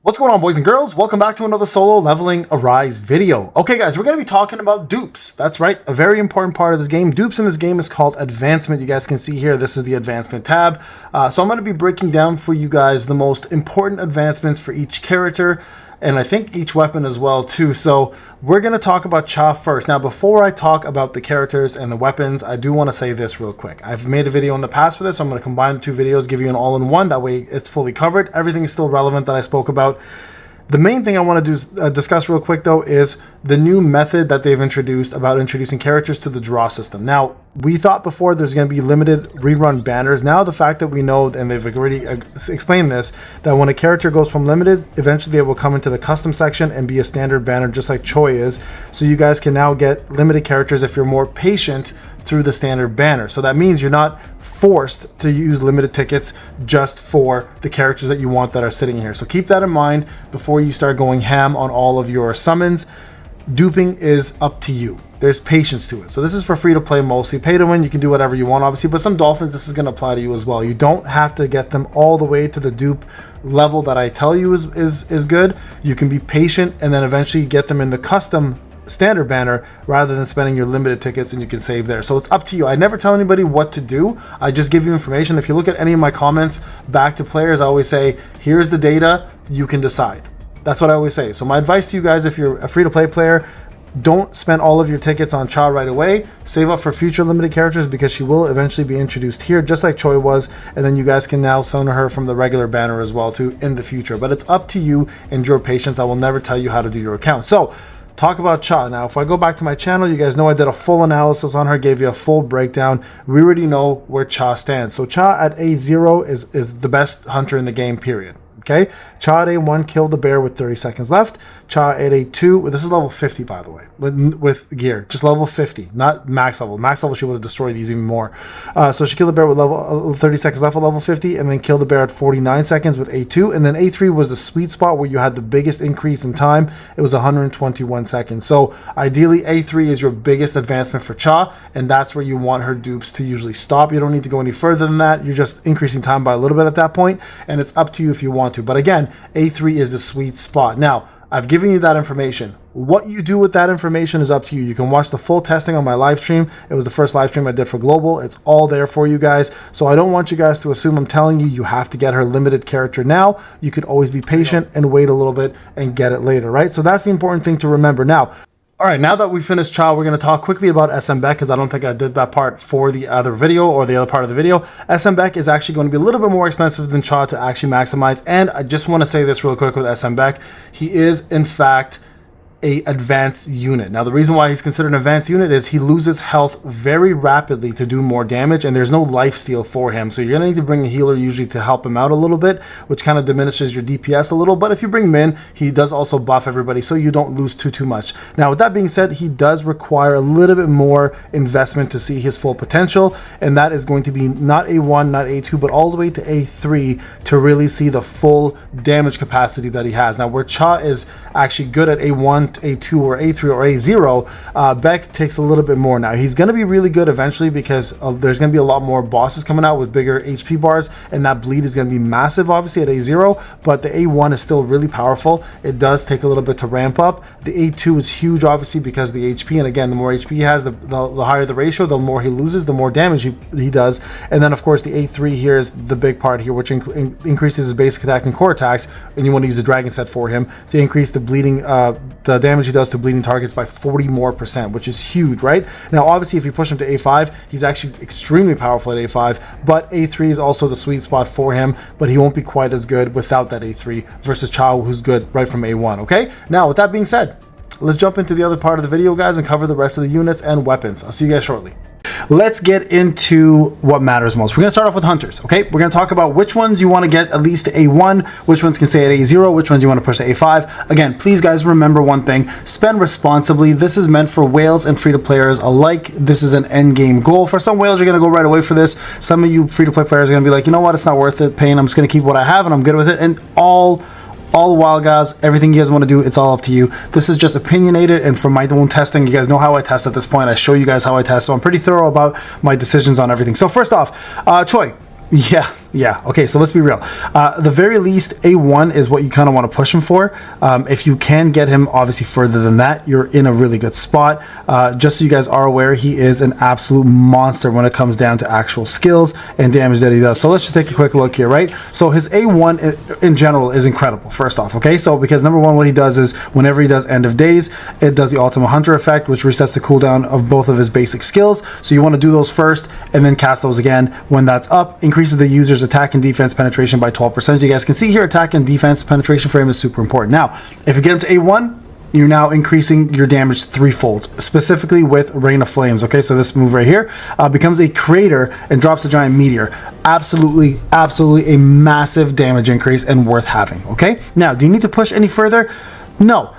What's going on, boys and girls? Welcome back to another solo leveling Arise video. Okay guys, we're going to be talking about dupes. That's right, a very important part of this game. Dupes in this game is called advancement. You guys can see here, this is the advancement tab. So I'm going to be breaking down for you guys the most important advancements for each character, and I think each weapon as well too. So we're going to talk about Cha first. Now before I talk about the characters and the weapons, I do want to say this real quick. I've made a video in the past for this, so I'm going to combine the two videos, give you an all-in-one. That way it's fully covered. Everything is still relevant that I spoke about. The main thing I want to discuss real quick though is the new method that they've introduced about introducing characters to the draw system. Now, we thought before there's going to be limited rerun banners. Now the fact that we know, and they've already explained this, that when a character goes from limited, eventually it will come into the custom section and be a standard banner just like Choi is. So you guys can now get limited characters if you're more patient through the standard banner. So that means you're not forced to use limited tickets just for the characters that you want that are sitting here. So keep that in mind before you start going ham on all of your summons. Duping is up to you. There's patience to it. So this is for free to play mostly. Pay to win, you can do whatever you want obviously, but some dolphins this is going to apply to you as well. You don't have to get them all the way to the dupe level that I tell you is good. You can be patient and then eventually get them in the custom standard banner rather than spending your limited tickets, and you can save there. So it's up to you. I never tell anybody what to do. I just give you information. If you look at any of my comments back to players, I always say, here's the data, you can decide. That's what I always say. So my advice to you guys, if you're a free-to-play player, don't spend all of your tickets on Cha right away. Save up for future limited characters because she will eventually be introduced here just like Choi was, and then you guys can now summon her from the regular banner as well too in the future. But it's up to you and your patience. I will never tell you how to do your account. So talk about Cha. Now, if I go back to my channel, you guys know I did a full analysis on her, gave you a full breakdown. We already know where Cha stands. So Cha at A0 is the best hunter in the game, period. Okay, Cha at A1 killed the bear with 30 seconds left. Cha at A2, this is level 50 by the way, with gear, just level 50, not max level. Max level she would have destroyed these even more. So she killed the bear with level 30 seconds left at level 50, and then killed the bear at 49 seconds with A2, and then A3 was the sweet spot where you had the biggest increase in time. It was 121 seconds. So ideally A3 is your biggest advancement for Cha, and that's where you want her dupes to usually stop. You don't need to go any further than that. You're just increasing time by a little bit at that point, and it's up to you if you want to. But again, A3 is the sweet spot. Now, I've given you that information. What you do with that information is up to you. You can watch the full testing on my live stream. It was the first live stream I did for Global. It's all there for you guys. So I don't want you guys to assume I'm telling you you have to get her limited character now. You could always be patient and wait a little bit and get it later, right? So that's the important thing to remember. Now, all right, now that we finished Cha, we're going to talk quickly about SM Baek because I don't think I did that part for the other video or the other part of the video. SM Baek is actually going to be a little bit more expensive than Cha to actually maximize. And I just want to say this real quick with SM Baek. He is, in fact, a advanced unit. Now the reason why he's considered an advanced unit is he loses health very rapidly to do more damage, and there's no lifesteal for him, so you're gonna need to bring a healer usually to help him out a little bit, which kind of diminishes your DPS a little. But if you bring him in, he does also buff everybody, so you don't lose too much. Now with that being said, he does require a little bit more investment to see his full potential, and that is going to be not A1, not A2, but all the way to A3 to really see the full damage capacity that he has. Now where Cha is actually good at A1, A2 or A3 or A0, Baek takes a little bit more. Now he's going to be really good eventually because there's going to be a lot more bosses coming out with bigger HP bars, and that bleed is going to be massive obviously at A0, but the A1 is still really powerful. It does take a little bit to ramp up. The A2 is huge obviously because of the HP, and again, the more HP he has, the higher the ratio, the more he loses, the more damage he does. And then of course the A3 here is the big part here, which increases his basic attack and core attacks, and you want to use a dragon set for him to increase the bleeding, the damage he does to bleeding targets by 40% more, which is huge, right? Now obviously if you push him to A5, he's actually extremely powerful at A5, but A3 is also the sweet spot for him, but he won't be quite as good without that A3 versus Cha, who's good right from A1. Okay, now with that being said, let's jump into the other part of the video, guys, and cover the rest of the units and weapons. I'll see you guys shortly. Let's get into what matters most. We're going to start off with hunters, okay? We're going to talk about which ones you want to get at least to A1, which ones can stay at A0, which ones you want to push to A5. Again, please guys remember one thing, spend responsibly. This is meant for whales and free-to-players alike. This is an end game goal. For some whales, you're going to go right away for this. Some of you free-to-play players are going to be like, you know what, it's not worth it, Payne. I'm just going to keep what I have and I'm good with it. And all the while, guys, everything you guys want to do, it's all up to you. This is just opinionated and from my own testing. You guys know how I test at this point. I show you guys how I test, so I'm pretty thorough about my decisions on everything. So first off, Choi. Yeah, Yeah, okay, so let's be real. The very least, A1 is what you kind of want to push him for. If you can get him obviously further than that, you're in a really good spot. Just so you guys are aware, he is an absolute monster when it comes down to actual skills and damage that he does. So let's just take a quick look here, right? So his A1 in general is incredible, first off, okay? So because number one, what he does is whenever he does End of Days, it does the Ultimate Hunter effect, which resets the cooldown of both of his basic skills. So you want to do those first and then cast those again when that's up. Increases the user's attack and defense penetration by 12%. You guys can see here, attack and defense penetration for him is super important. Now, if you get him to A1, you're now increasing your damage threefold, specifically with Rain of Flames. Okay, so this move right here becomes a crater and drops a giant meteor. Absolutely a massive damage increase and worth having. Okay, now, do you need to push any further? No.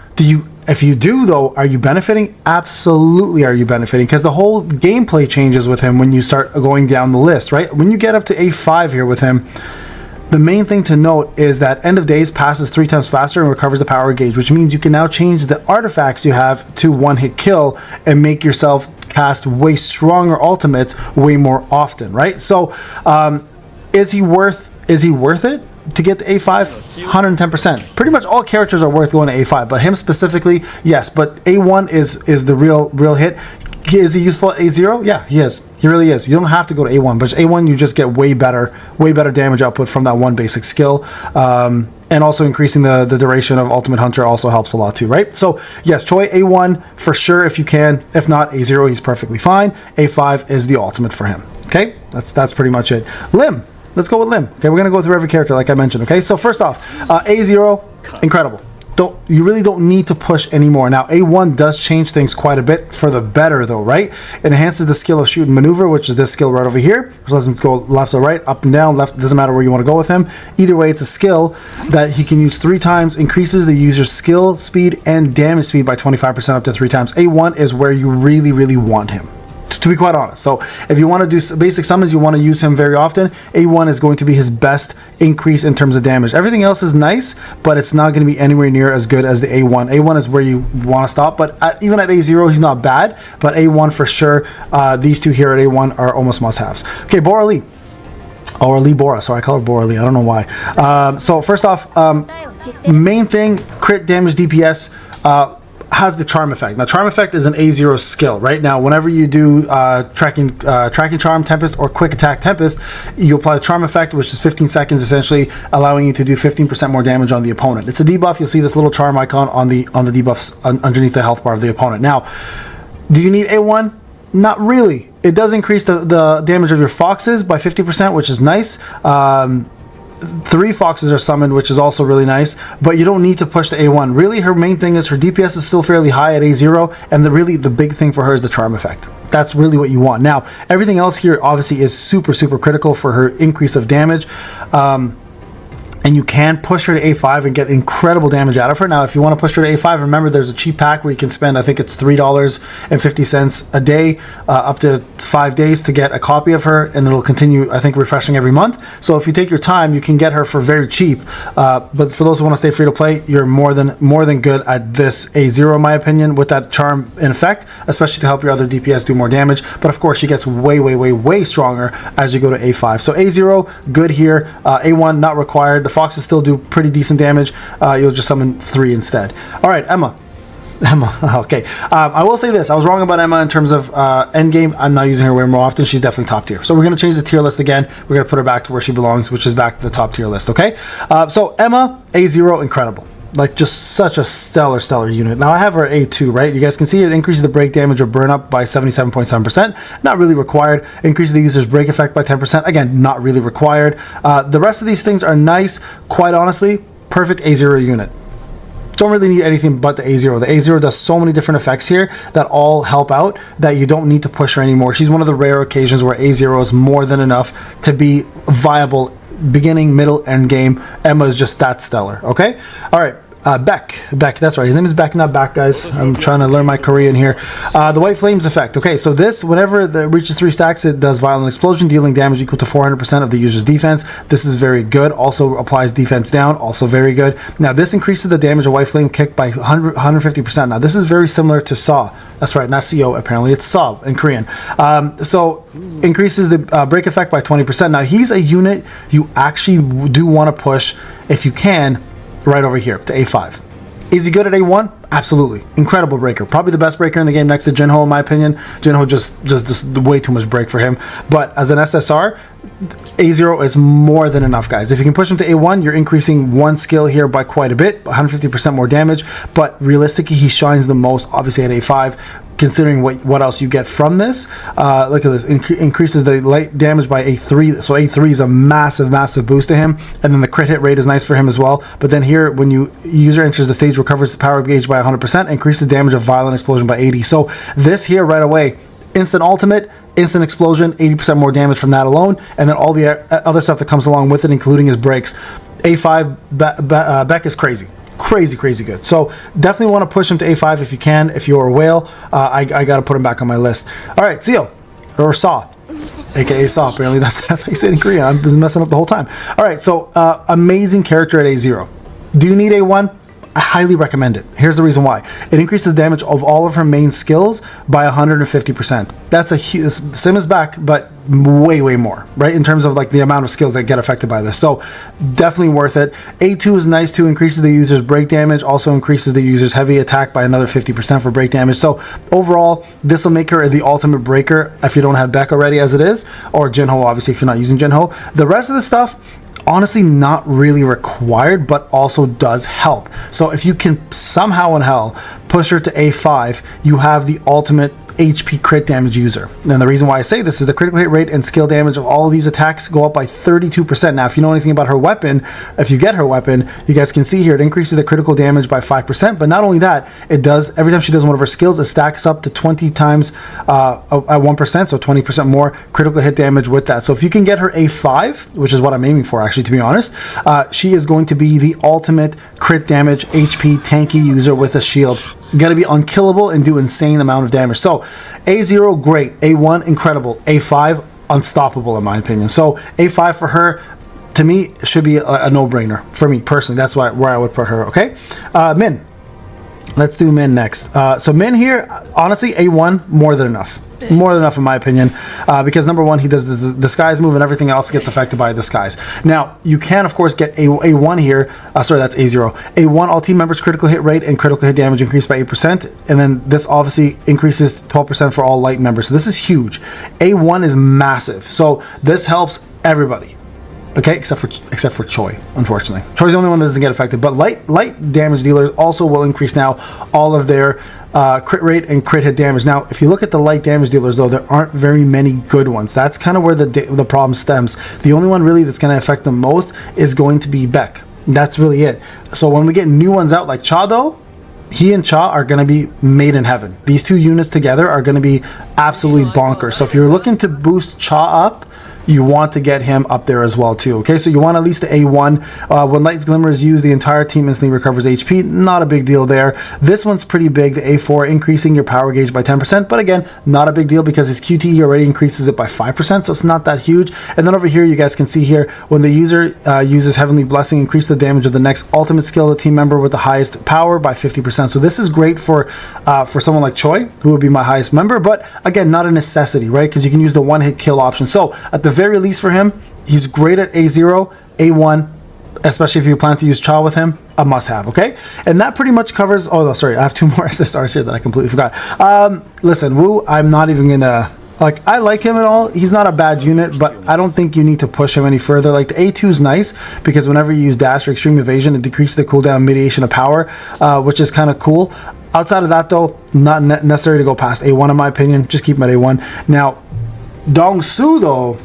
If you do, though, are you benefiting? Absolutely are you benefiting, because the whole gameplay changes with him when you start going down the list, right? When you get up to A5 here with him, the main thing to note is that End of Days passes 3 times faster and recovers the power gauge, which means you can now change the artifacts you have to one-hit kill and make yourself cast way stronger ultimates way more often, right? So, is he worth it to get to A5? 110%. Pretty much all characters are worth going to A5, but him specifically, yes. But A1 is the real hit. Is he useful at A0? Yeah, he is. He really is. You don't have to go to A1, but A1 you just get way better damage output from that one basic skill. And also increasing the duration of Ultimate Hunter also helps a lot too, right? So yes, Choi, A1 for sure if you can. If not, A0, he's perfectly fine. A5 is the ultimate for him. Okay, that's pretty much it. Lim. Let's go with Lim. Okay, we're gonna go through every character like I mentioned. Okay, so first off, A0, incredible. You really don't need to push anymore. Now, A1 does change things quite a bit for the better though, right? It enhances the skill of shoot and maneuver, which is this skill right over here. Which lets him go left or right, up and down, left, doesn't matter where you want to go with him. Either way, it's a skill that he can use 3 times, increases the user's skill, speed, and damage speed by 25% up to 3 times. A1 is where you really want him, to be quite honest. So if you want to do basic summons, you want to use him very often, A1 is going to be his best increase in terms of damage. Everything else is nice, but it's not going to be anywhere near as good as the A1. A1 is where you want to stop, but even at A0, he's not bad, but A1 for sure. These two here at A1 are almost must-haves. Okay, Bora Lee. Or Lee Bora, sorry, I call her Bora Lee, I don't know why. So first off, main thing, crit damage DPS, has the charm effect. Now, charm effect is an A0 skill, right? Now, whenever you do tracking charm Tempest or quick attack Tempest, you apply the charm effect, which is 15 seconds, essentially allowing you to do 15% more damage on the opponent. It's a debuff. You'll see this little charm icon on the debuffs underneath the health bar of the opponent. Now, do you need A1? Not really. It does increase the damage of your foxes by 50%, which is nice. 3 foxes are summoned, which is also really nice, but you don't need to push the A1. Really, her main thing is her DPS is still fairly high at A0, and the big thing for her is the charm effect. That's really what you want. Now, everything else here obviously is super critical for her increase of damage. And you can push her to A5 and get incredible damage out of her. Now, if you want to push her to A5, remember there's a cheap pack where you can spend, I think it's $3.50 a day, up to 5 days to get a copy of her, and it'll continue, I think, refreshing every month. So if you take your time, you can get her for very cheap. But for those who want to stay free to play, you're more than good at this A0, in my opinion, with that charm in effect, especially to help your other DPS do more damage. But of course, she gets way stronger as you go to A5. So A0, good here. A1, not required. The foxes still do pretty decent damage. You'll just summon 3 instead. All right, Emma, okay. I will say this. I was wrong about Emma in terms of endgame. I'm not using her way more often. She's definitely top tier. So we're going to change the tier list again. We're going to put her back to where she belongs, which is back to the top tier list, okay? So Emma, A0, incredible. Like, just such a stellar unit. Now, I have her A2, right? You guys can see it increases the break damage or burn up by 77.7%. Not really required. Increases the user's break effect by 10%. Again, not really required. The rest of these things are nice. Quite honestly, perfect A0 unit. Don't really need anything but the A0. The A0 does so many different effects here that all help out that you don't need to push her anymore. She's one of the rare occasions where A0 is more than enough to be viable beginning, middle, end game. Emma is just that stellar, okay? All right. Baek, that's right. His name is Baek, not Baek, guys. I'm trying to learn my Korean here. The White Flames effect. Okay, so this, whenever it reaches 3 stacks, it does violent explosion, dealing damage equal to 400% of the user's defense. This is very good. Also applies defense down, also very good. Now, this increases the damage of White Flame kick by 150%. Now, this is very similar to Saw. That's right, not Seo, apparently. It's Saw in Korean. So, increases the break effect by 20%. Now, he's a unit you actually do want to push, if you can, right over here to A5. Is he good at A1? Absolutely. Incredible breaker. Probably the best breaker in the game next to Yoonho, in my opinion. Yoonho just way too much break for him. But as an SSR, A0 is more than enough, guys. If you can push him to A1, you're increasing one skill here by quite a bit, 150% more damage. But realistically, he shines the most, obviously, at A5. Considering what else you get from this. Look at this, increases the light damage by A3, so A3 is a massive boost to him, and then the crit hit rate is nice for him as well. But then here, when user enters the stage, recovers the power gauge by 100%, increases the damage of violent explosion by 80. So this here right away, instant ultimate, instant explosion, 80% more damage from that alone, and then all the other stuff that comes along with it, including his breaks. A5 Baek is crazy. Crazy good. So definitely want to push him to A5 if you can. If you're a whale, I got to put him back on my list. All right, Seo, or Saw, aka Saw. Apparently that's how you say it in Korean. I've been messing up the whole time. All right, so amazing character at A0. Do you need A1? I highly recommend it. Here's the reason why. It increases the damage of all of her main skills by 150%. That's a huge, same as Baek, but way more, right? In terms of like the amount of skills that get affected by this. So definitely worth it. A2 is nice too, increases the user's break damage, also increases the user's heavy attack by another 50% for break damage. So overall, this will make her the ultimate breaker if you don't have Baek already as it is, or Yoonho, obviously, if you're not using Yoonho. The rest of the stuff, honestly not really required, but also does help. So if you can somehow in hell push her to A5, you have the ultimate HP crit damage user. And the reason why I say this is the critical hit rate and skill damage of all of these attacks go up by 32%. Now, if you know anything about her weapon, if you get her weapon, you guys can see here, it increases the critical damage by 5%. But not only that, it does, every time she does one of her skills, it stacks up to 20 times at 1%, so 20% more critical hit damage with that. So if you can get her A5, which is what I'm aiming for, actually, to be honest, she is going to be the ultimate crit damage HP tanky user with a shield. Gonna be unkillable and do insane amount of damage. So A0, great. A1, incredible. A5, unstoppable in my opinion. So A5 for her, to me, should be a no-brainer for me personally. That's where I would put her. Okay, Min. Let's do Min next. So Min here, honestly, A1, more than enough. More than enough in my opinion, because number one, he does the disguise move and everything else gets affected by disguise. Now, you can, of course, get A1 here. Sorry, that's A0. A1, all team members' critical hit rate and critical hit damage increased by 8%. And then this obviously increases 12% for all light members. So this is huge. A1 is massive. So this helps everybody. Okay, except for Choi, unfortunately. Choi's the only one that doesn't get affected. But light damage dealers also will increase now all of their crit rate and crit hit damage. Now, if you look at the light damage dealers, though, there aren't very many good ones. That's kind of where the problem stems. The only one really that's going to affect them most is going to be Baek. That's really it. So when we get new ones out like Cha, though, he and Cha are going to be made in heaven. These two units together are going to be absolutely bonkers. So if you're looking to boost Cha up, you want to get him up there as well too. Okay, so you want at least the A1. When Light's Glimmer is used, the entire team instantly recovers HP. Not a big deal there. This one's pretty big, the A4, increasing your power gauge by 10%, but again, not a big deal because his QTE already increases it by 5%, so it's not that huge. And then over here, you guys can see here, when the user uses Heavenly Blessing, increase the damage of the next ultimate skill of the team member with the highest power by 50%. So this is great for someone like Choi, who would be my highest member, but again, not a necessity, right? Because you can use the one-hit kill option. So at the very least for him, he's great at A0, A1, especially if you plan to use Cha with him, a must-have, okay? And that pretty much covers, oh, no, sorry, I have two more SSRs here that I completely forgot. Listen, Woo, I'm not even gonna, like, I like him at all. He's not a bad unit, but I don't think you need to push him any further. Like, the A2 is nice, because whenever you use Dash or Extreme Evasion, it decreases the cooldown Mediation of Power, which is kind of cool. Outside of that, though, not necessary to go past A1, in my opinion. Just keep him at A1. Now, Dong-su, though,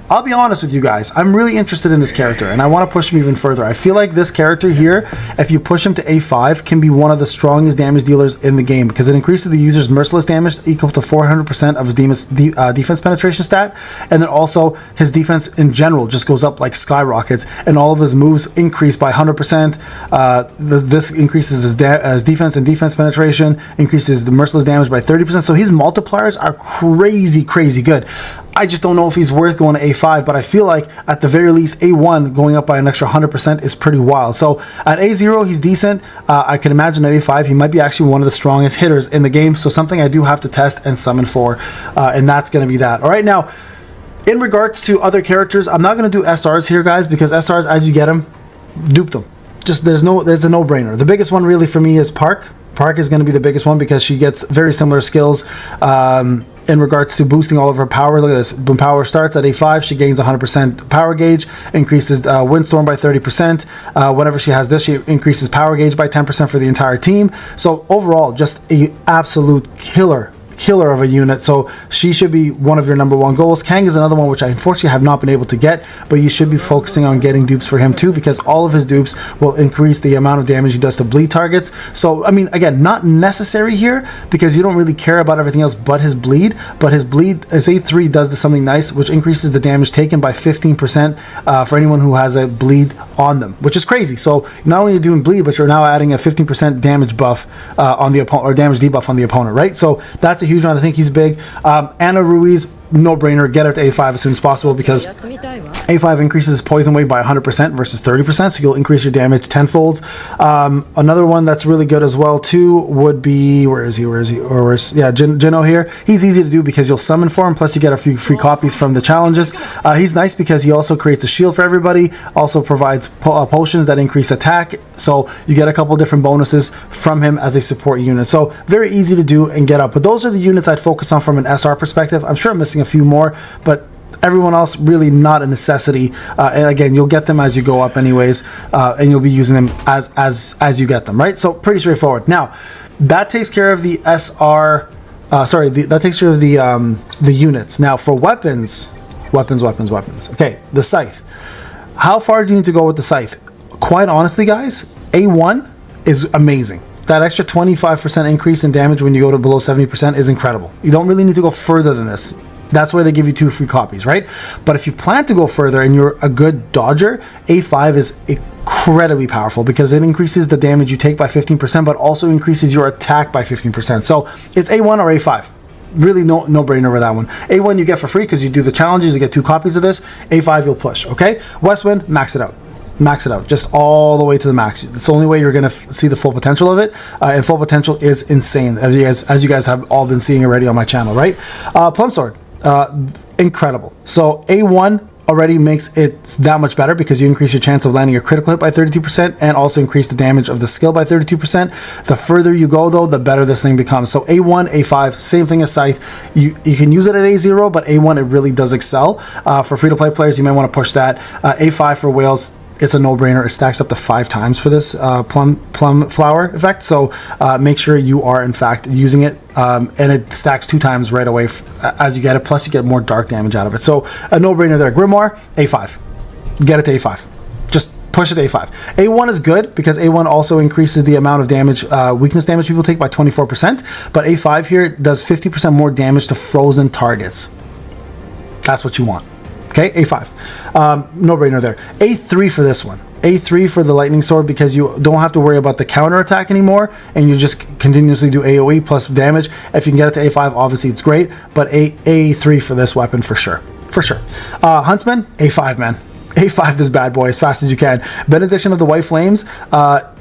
I'll be honest with you guys, I'm really interested in this character and I want to push him even further. I feel like this character here, if you push him to A5, can be one of the strongest damage dealers in the game because it increases the user's merciless damage equal to 400% of his defense penetration stat, and then also his defense in general just goes up like skyrockets, and all of his moves increase by 100%. This increases his defense and defense penetration, increases the merciless damage by 30%, so his multipliers are crazy good. I just don't know if he's worth going to A5, but I feel like at the very least A1 going up by an extra 100% is pretty wild. So at A0 he's decent. I can imagine at A5 he might be actually one of the strongest hitters in the game, so something I do have to test and summon for, and that's going to be that. All right, now in regards to other characters, I'm not going to do SRs here, guys, because SRs, as you get them, dupe them. Just there's a no-brainer. The biggest one really for me is Park. Park is going to be the biggest one because she gets very similar skills in regards to boosting all of her power. Look at this. When power starts at A5, she gains 100% power gauge, increases windstorm by 30%. Whenever she has this, she increases power gauge by 10% for the entire team. So overall, just a absolute killer of a unit, so she should be one of your #1 goals. Kang is another one which I unfortunately have not been able to get, but you should be focusing on getting dupes for him too, because all of his dupes will increase the amount of damage he does to bleed targets. So I mean, again, not necessary here because you don't really care about everything else but his bleed. But his A3 does something nice, which increases the damage taken by 15% for anyone who has a bleed on them, which is crazy. So not only are you doing bleed, but you're now adding a 15% damage buff on the opponent, or damage debuff on the opponent, right? So that's a huge one. I think he's big. Anna Ruiz, no-brainer, get her to A5 as soon as possible because A5 increases poison wave by 100% versus 30%, so you'll increase your damage tenfold. Another one that's really good as well too would be, where's Yoonho here. He's easy to do because you'll summon for him, plus you get a few free copies from the challenges. He's nice because he also creates a shield for everybody, also provides potions that increase attack, so you get a couple different bonuses from him as a support unit. So very easy to do and get up. But those are the units I'd focus on from an SR perspective. I'm sure I'm missing a few more, but everyone else really not a necessity, and again, you'll get them as you go up anyways, and you'll be using them as you get them, right? So pretty straightforward. Now that takes care of the SR, that takes care of the units. Now for weapons. Okay, the scythe. How far do you need to go with the scythe? Quite honestly, guys, A1 is amazing. That extra 25% increase in damage when you go to below 70% is incredible. You don't really need to go further than this. That's why they give you 2 free copies, right? But if you plan to go further and you're a good dodger, A5 is incredibly powerful because it increases the damage you take by 15%, but also increases your attack by 15%. So it's A1 or A5. Really no-brainer with that one. A1 you get for free because you do the challenges, you get 2 copies of this. A5 you'll push, okay? Westwind, max it out. Max it out, just all the way to the max. It's the only way you're going to see the full potential of it, and full potential is insane, as you guys have all been seeing already on my channel, right? Plum Sword, incredible. So A1 already makes it that much better because you increase your chance of landing a critical hit by 32% and also increase the damage of the skill by 32%. The further you go though, the better this thing becomes. So A1, A5, same thing as Scythe. You can use it at A0, but A1 it really does excel. For free-to-play players, you might want to push that. A5 for whales, it's a no-brainer. It stacks up to 5 times for this plum flower effect, so make sure you are in fact using it, and it stacks 2 times right away as you get it, plus you get more dark damage out of it. So a no-brainer there. Grimoire, A5. Get it to A5. Just push it to A5. A1 is good because A1 also increases the amount of damage, weakness damage people take by 24%, but A5 here does 50% more damage to frozen targets. That's what you want. Okay, A5. No-brainer there. A3 for this one. A3 for the lightning sword because you don't have to worry about the counter attack anymore, and you just continuously do AoE plus damage. If you can get it to A5, obviously it's great, but A3 for this weapon for sure. For sure. Huntsman, A5, man. A5 this bad boy as fast as you can. Benediction of the White Flames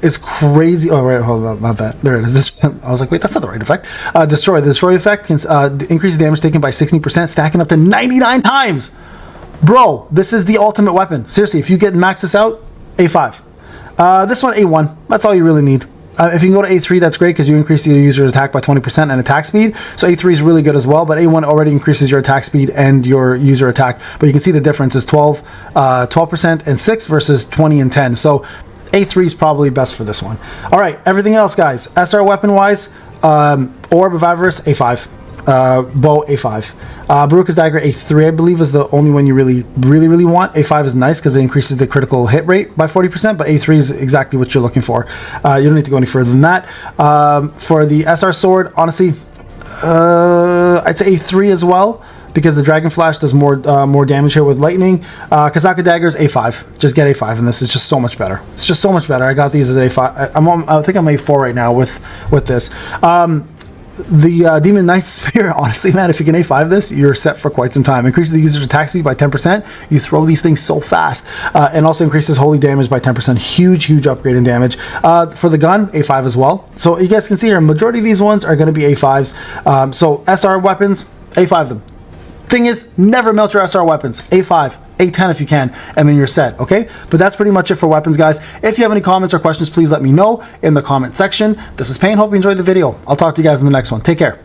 is crazy. Oh, right, hold on, not that. There it is. This, I was like, wait, that's not the right effect. Destroy. The destroy effect can increase the damage taken by 16%, stacking up to 99 times. Bro, this is the ultimate weapon. Seriously, if you get max this out, A5. This one, A1. That's all you really need. If you can go to A3, that's great because you increase your user's attack by 20% and attack speed. So A3 is really good as well, but A1 already increases your attack speed and your user attack. But you can see the difference is 12% and 6 versus 20 and 10. So A3 is probably best for this one. All right, everything else, guys. SR weapon-wise, Orb of Avarice, A5. Bow, A5. Baruka's Dagger, A3, I believe, is the only one you really want. A5 is nice because it increases the critical hit rate by 40%, but A3 is exactly what you're looking for. You don't need to go any further than that. For the SR sword, honestly, I'd say A3 as well, because the Dragon Flash does more damage here with lightning. Kazaka Daggers, A5. Just get A5 in this. It's just so much better. It's just so much better. I got these as A5. I think I'm A4 right now with this. The Demon Knight Spear, honestly, man, if you can A5 this, you're set for quite some time. Increases the user's attack speed by 10%. You throw these things so fast. And also increases holy damage by 10%. Huge upgrade in damage. For the gun, A5 as well. So you guys can see here, majority of these ones are going to be A5s. So SR weapons, A5 them. Thing is, never melt your SR weapons. A5, A10 if you can, and then you're set, okay? But that's pretty much it for weapons, guys. If you have any comments or questions, please let me know in the comment section. This is Payne. Hope you enjoyed the video. I'll talk to you guys in the next one. Take care.